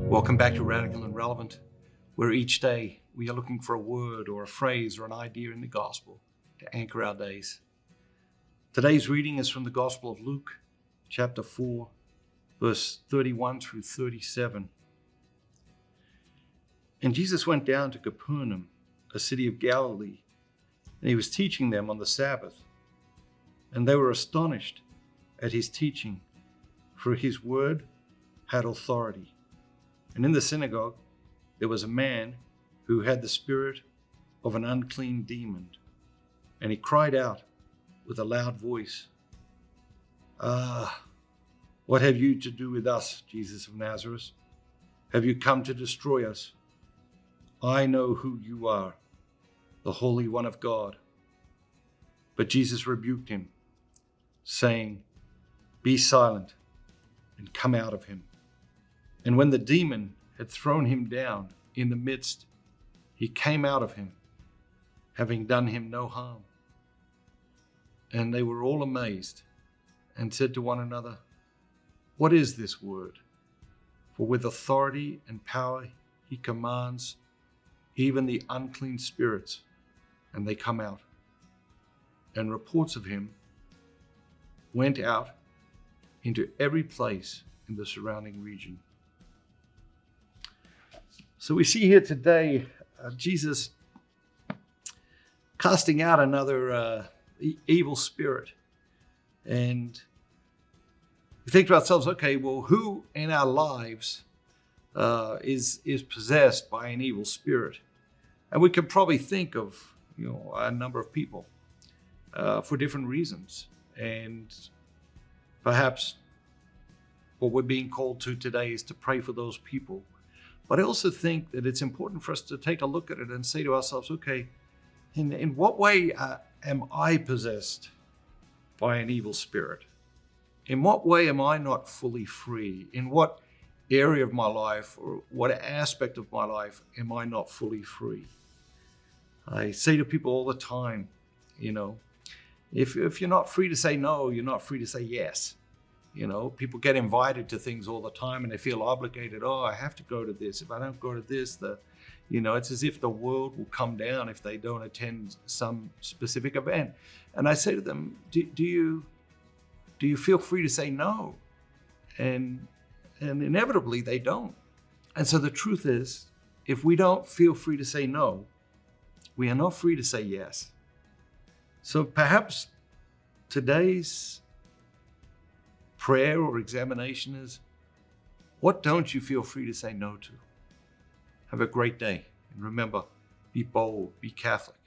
Welcome back to Radical and Relevant, where each day we are looking for a word or a phrase or an idea in the gospel to anchor our days. Today's reading is from the Gospel of Luke, chapter 4, verse 31 through 37. And Jesus went down to Capernaum, a city of Galilee, and he was teaching them on the Sabbath. And they were astonished at his teaching, for his word had authority. And in the synagogue there was a man who had the spirit of an unclean demon, and he cried out with a loud voice, what have you to do with us, Jesus of Nazareth? Have you come to destroy us? I know who you are, the Holy One of God. But Jesus rebuked him, saying, Be silent and come out of him. And when the demon had thrown him down in the midst, he came out of him, having done him no harm. And they were all amazed and said to one another, What is this word? For with authority and power he commands even the unclean spirits, and they come out. And reports of him went out into every place in the surrounding region. So we see here today Jesus casting out another evil spirit. And we think to ourselves, okay, well, who in our lives is possessed by an evil spirit? And we can probably think of a number of people for different reasons. And perhaps what we're being called to today is to pray for those people. But I also think that it's important for us to take a look at it and say to ourselves, okay, in what way am I possessed by an evil spirit? In what way am I not fully free? In what area of my life or what aspect of my life am I not fully free? I say to people all the time, if you're not free to say no, you're not free to say yes. People get invited to things all the time and they feel obligated. Oh, I have to go to this. If I don't go to this, it's as if the world will come down if they don't attend some specific event. And I say to them, do you feel free to say no? And inevitably they don't. And so the truth is, if we don't feel free to say no, we are not free to say yes. So perhaps today's prayer or examination is, what don't you feel free to say no to? Have a great day. And remember, be bold, be Catholic.